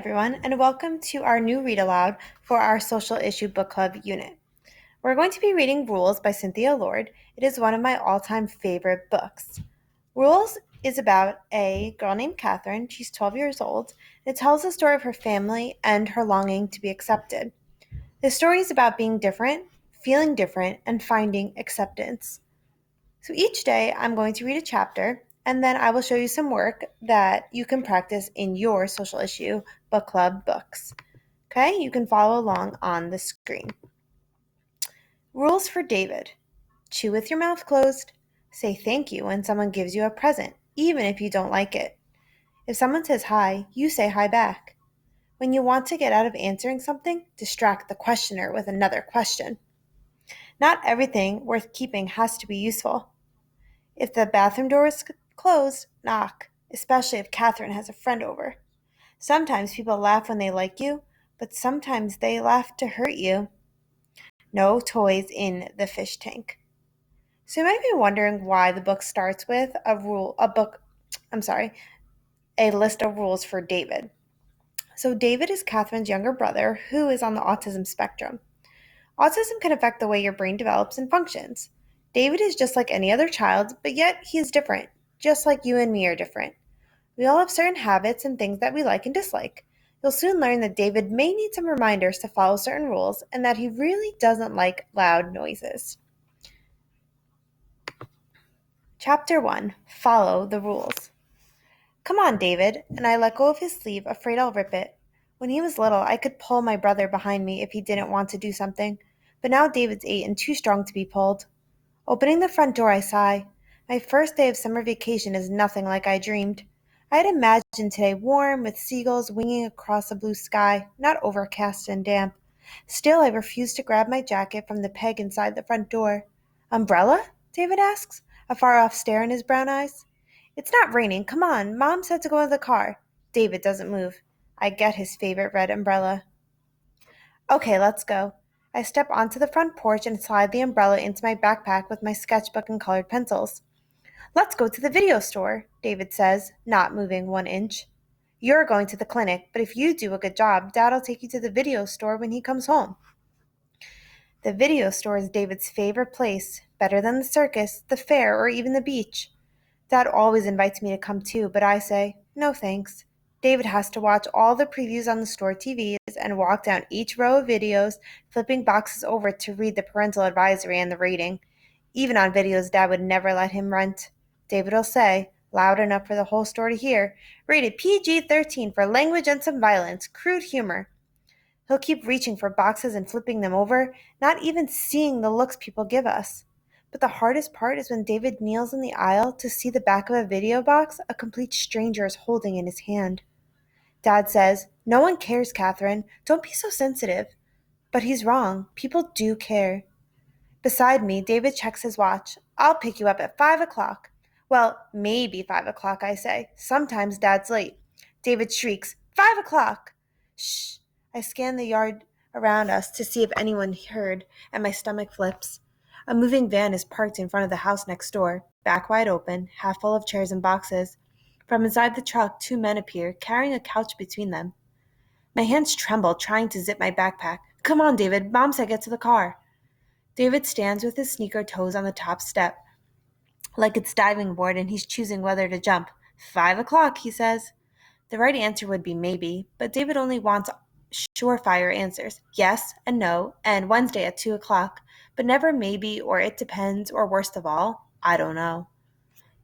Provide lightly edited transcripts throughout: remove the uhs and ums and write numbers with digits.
everyone, and welcome to our new read aloud for our social issue book club unit. We're going to be reading Rules by Cynthia Lord. It is one of my all-time favorite books. Rules is about a girl named Catherine. She's 12 years old. It tells the story of her family and her longing to be accepted. The story is about being different, feeling different, and finding acceptance. So each day I'm going to read a chapter, and then I will show you some work that you can practice in your social issue book club books. Okay, you can follow along on the screen. Rules for David. Chew with your mouth closed. Say thank you when someone gives you a present, even if you don't like it. If someone says hi, you say hi back. When you want to get out of answering something, distract the questioner with another question. Not everything worth keeping has to be useful. If the bathroom door is closed, knock, especially if Catherine has a friend over. Sometimes people laugh when they like you, but sometimes they laugh to hurt you. No toys in the fish tank. So you might be wondering why the book starts with a list of rules for David. So David is Catherine's younger brother who is on the autism spectrum. Autism can affect the way your brain develops and functions. David is just like any other child, but yet he is different, just like you and me are different. We all have certain habits and things that we like and dislike. You'll soon learn that David may need some reminders to follow certain rules and that he really doesn't like loud noises. Chapter 1. Follow the rules. Come on, David, and I let go of his sleeve, afraid I'll rip it. When he was little, I could pull my brother behind me if he didn't want to do something, but now David's 8 and too strong to be pulled. Opening the front door, I sigh. My first day of summer vacation is nothing like I dreamed. I had imagined today warm, with seagulls winging across a blue sky, not overcast and damp. Still, I refuse to grab my jacket from the peg inside the front door. Umbrella? David asks, a far-off stare in his brown eyes. It's not raining. Come on. Mom said to go in the car. David doesn't move. I get his favorite red umbrella. Okay, let's go. I step onto the front porch and slide the umbrella into my backpack with my sketchbook and colored pencils. Let's go to the video store, David says, not moving 1 inch. You're going to the clinic, but if you do a good job, Dad'll take you to the video store when he comes home. The video store is David's favorite place, better than the circus, the fair, or even the beach. Dad always invites me to come too, but I say, no thanks. David has to watch all the previews on the store TVs and walk down each row of videos, flipping boxes over to read the parental advisory and the rating. Even on videos Dad would never let him rent. David will say, loud enough for the whole store to hear, rated PG-13 for language and some violence, crude humor. He'll keep reaching for boxes and flipping them over, not even seeing the looks people give us. But the hardest part is when David kneels in the aisle to see the back of a video box a complete stranger is holding in his hand. Dad says, no one cares, Catherine. Don't be so sensitive. But he's wrong. People do care. Beside me, David checks his watch. I'll pick you up at 5 o'clock. Well, maybe 5 o'clock, I say. Sometimes Dad's late. David shrieks, 5 o'clock! Shh! I scan the yard around us to see if anyone heard, and my stomach flips. A moving van is parked in front of the house next door, back wide open, half full of chairs and boxes. From inside the truck, 2 men appear, carrying a couch between them. My hands tremble, trying to zip my backpack. Come on, David. Mom said get to the car. David stands with his sneaker toes on the top step, like it's diving board, and he's choosing whether to jump. 5 o'clock, he says. The right answer would be maybe, but David only wants surefire answers, yes and no, and Wednesday at 2 o'clock, but never maybe or it depends, or worst of all, I don't know.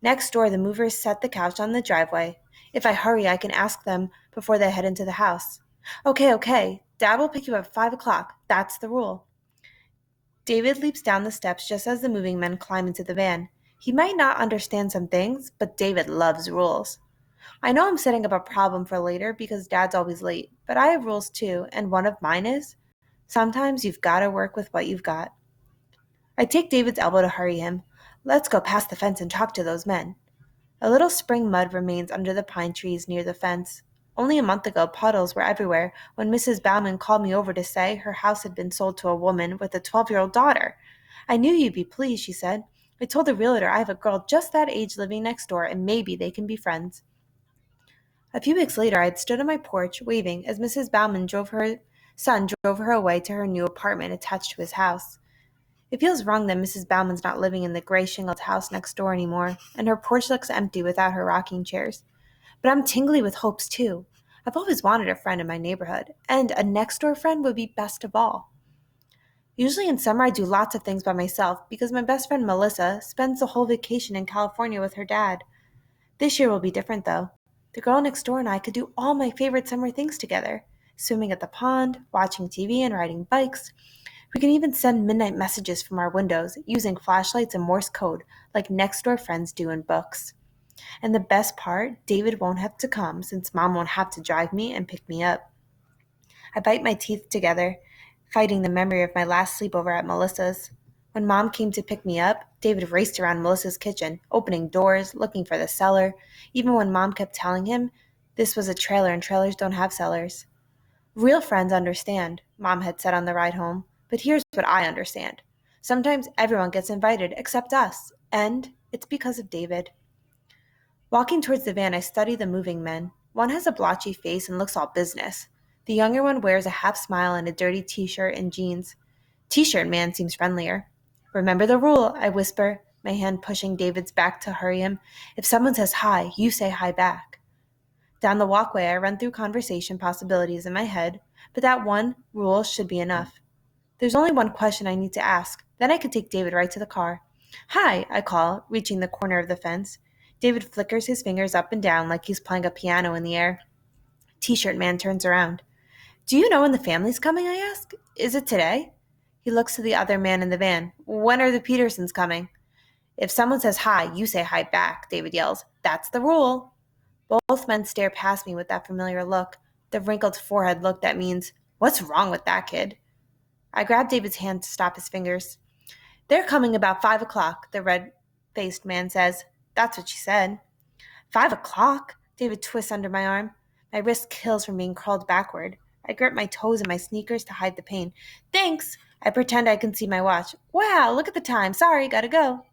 Next door, the movers set the couch on the driveway. If I hurry, I can ask them before they head into the house. Okay. Dad will pick you up at 5 o'clock. That's the rule. David leaps down the steps just as the moving men climb into the van. He might not understand some things, but David loves rules. I know I'm setting up a problem for later because Dad's always late, but I have rules too, and one of mine is, sometimes you've got to work with what you've got. I take David's elbow to hurry him. Let's go past the fence and talk to those men. A little spring mud remains under the pine trees near the fence. Only a month ago, puddles were everywhere when Mrs. Bauman called me over to say her house had been sold to a woman with a 12-year-old daughter. I knew you'd be pleased, she said. I told the realtor I have a girl just that age living next door, and maybe they can be friends. A few weeks later, I had stood on my porch, waving, as Mrs. Bauman drove her away to her new apartment attached to his house. It feels wrong that Mrs. Bauman's not living in the gray shingled house next door anymore, and her porch looks empty without her rocking chairs. But I'm tingly with hopes, too. I've always wanted a friend in my neighborhood, and a next door friend would be best of all. Usually in summer, I do lots of things by myself because my best friend Melissa spends the whole vacation in California with her dad. This year will be different, though. The girl next door and I could do all my favorite summer things together: swimming at the pond, watching TV, and riding bikes. We can even send midnight messages from our windows using flashlights and Morse code like next door friends do in books. And the best part, David won't have to come since Mom won't have to drive me and pick me up. I bite my teeth together, fighting the memory of my last sleepover at Melissa's. When Mom came to pick me up, David raced around Melissa's kitchen, opening doors, looking for the cellar, even when Mom kept telling him this was a trailer and trailers don't have cellars. Real friends understand, Mom had said on the ride home, but here's what I understand. Sometimes everyone gets invited except us, and it's because of David. Walking towards the van, I study the moving men. One has a blotchy face and looks all business. The younger one wears a half smile and a dirty t-shirt and jeans. T-shirt man seems friendlier. Remember the rule, I whisper, my hand pushing David's back to hurry him. If someone says hi, you say hi back. Down the walkway, I run through conversation possibilities in my head, but that one rule should be enough. There's only one question I need to ask. Then I can take David right to the car. Hi, I call, reaching the corner of the fence. David flickers his fingers up and down like he's playing a piano in the air. T-shirt man turns around. Do you know when the family's coming, I ask? Is it today? He looks to the other man in the van. When are the Petersons coming? If someone says hi, you say hi back, David yells. That's the rule. Both men stare past me with that familiar look, the wrinkled forehead look that means, what's wrong with that kid? I grab David's hand to stop his fingers. They're coming about 5 o'clock, the red-faced man says. That's what she said. 5 o'clock? David twists under my arm. My wrist kills from being curled backward. I grip my toes in my sneakers to hide the pain. Thanks! I pretend I can see my watch. Wow, look at the time. Sorry, gotta go.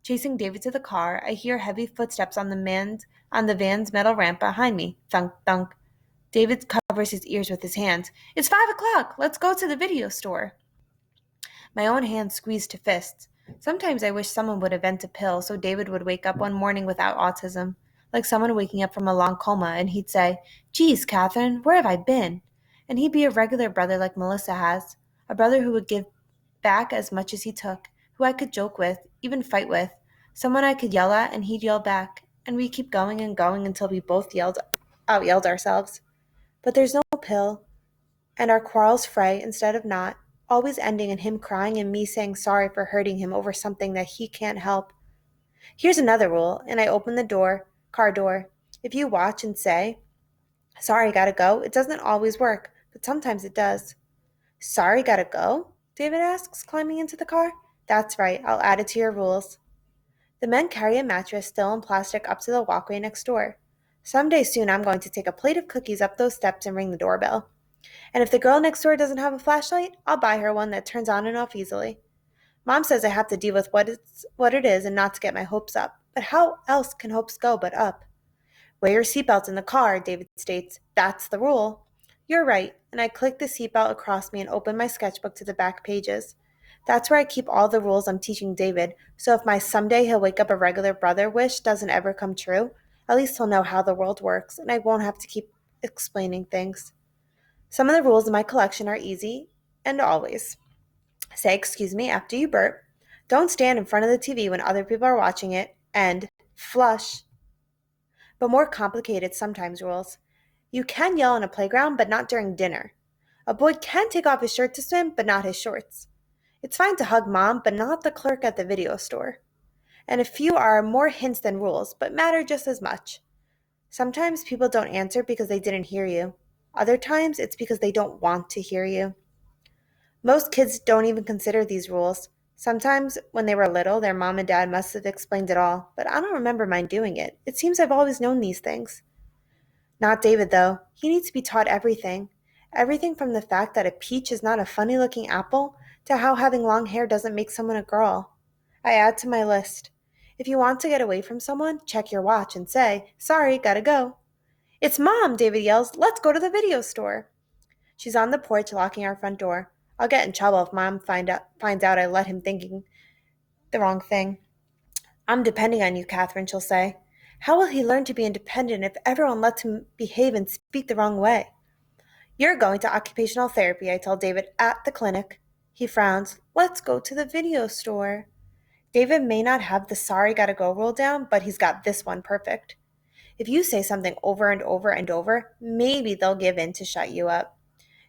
Chasing David to the car, I hear heavy footsteps on the van's metal ramp behind me. Thunk, thunk. David covers his ears with his hands. It's 5 o'clock. Let's go to the video store. My own hands squeezed to fists. Sometimes I wish someone would invent a pill so David would wake up one morning without autism, like someone waking up from a long coma, and he'd say, Geez, Catherine, where have I been? And he'd be a regular brother like Melissa has, a brother who would give back as much as he took, who I could joke with, even fight with, someone I could yell at and he'd yell back, and we'd keep going and going until we both out-yelled ourselves. But there's no pill, and our quarrels fray instead of not, always ending in him crying and me saying sorry for hurting him over something that he can't help. Here's another rule, and I open the car door. If you watch and say, sorry, gotta go, it doesn't always work, but sometimes it does. Sorry, gotta go? David asks, climbing into the car. That's right, I'll add it to your rules. The men carry a mattress still in plastic up to the walkway next door. Someday soon I'm going to take a plate of cookies up those steps and ring the doorbell. And if the girl next door doesn't have a flashlight, I'll buy her one that turns on and off easily. Mom says I have to deal with what it is and not to get my hopes up. But how else can hopes go but up? Wear your seatbelt in the car, David states. That's the rule. You're right, and I click the seatbelt across me and open my sketchbook to the back pages. That's where I keep all the rules I'm teaching David, so if my someday he'll wake up a regular brother wish doesn't ever come true, at least he'll know how the world works, and I won't have to keep explaining things. Some of the rules in my collection are easy, and always. Say excuse me after you burp. Don't stand in front of the TV when other people are watching it, and flush. But more complicated sometimes rules. You can yell on a playground, but not during dinner. A boy can take off his shirt to swim, but not his shorts. It's fine to hug mom, but not the clerk at the video store. And a few are more hints than rules, but matter just as much. Sometimes people don't answer because they didn't hear you. Other times, it's because they don't want to hear you. Most kids don't even consider these rules. Sometimes, when they were little, their mom and dad must have explained it all, but I don't remember mine doing it. It seems I've always known these things. Not David, though. He needs to be taught everything. Everything from the fact that a peach is not a funny-looking apple to how having long hair doesn't make someone a girl. I add to my list. If you want to get away from someone, check your watch and say, sorry, gotta go. It's Mom, David yells. Let's go to the video store. She's on the porch locking our front door. I'll get in trouble if Mom finds out I let him thinking the wrong thing. I'm depending on you, Catherine, she'll say. How will he learn to be independent if everyone lets him behave and speak the wrong way? You're going to occupational therapy, I tell David, at the clinic. He frowns. Let's go to the video store. David may not have the sorry gotta go rule down, but he's got this one perfect. If you say something over and over and over, maybe they'll give in to shut you up.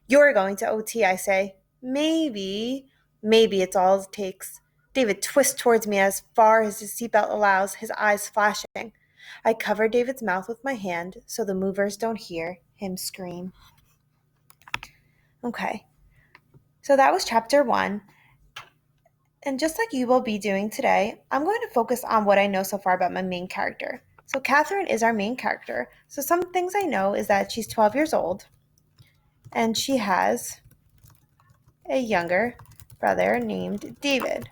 You're going to OT, I say. Maybe it's all it takes. David twists towards me as far as his seatbelt allows, his eyes flashing. I cover David's mouth with my hand so the movers don't hear him scream. Okay, so that was chapter 1. And just like you will be doing today, I'm going to focus on what I know so far about my main character. So Catherine is our main character. So some things I know is that she's 12 years old and she has a younger brother named David.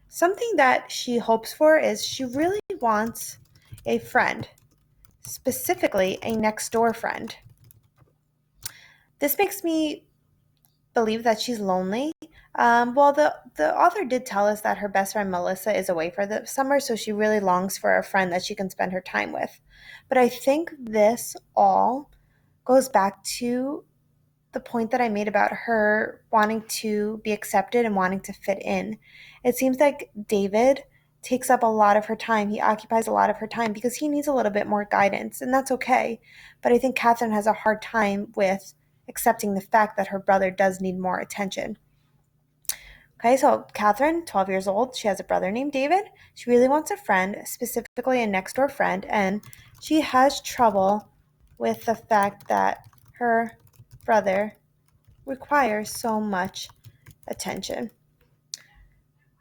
Something that she hopes for is she really wants a friend, specifically a next door friend. This makes me believe that she's lonely. Well, the author did tell us that her best friend Melissa is away for the summer, so she really longs for a friend that she can spend her time with. But I think this all goes back to the point that I made about her wanting to be accepted and wanting to fit in. It seems like David takes up a lot of her time. He occupies a lot of her time because he needs a little bit more guidance, and that's okay. But I think Catherine has a hard time with accepting the fact that her brother does need more attention. Okay, so Catherine, 12 years old, she has a brother named David. She really wants a friend, specifically a next door friend, and she has trouble with the fact that her brother requires so much attention.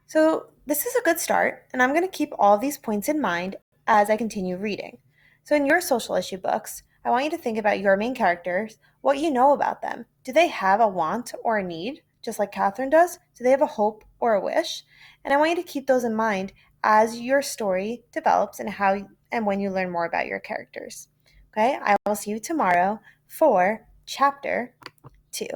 So this is a good start, and I'm going to keep all these points in mind as I continue reading. So in your social issue books, I want you to think about your main characters, what you know about them. Do they have a want or a need, just like Catherine does? Do they have a hope or a wish? And I want you to keep those in mind as your story develops and when you learn more about your characters. Okay, I will see you tomorrow for chapter 2.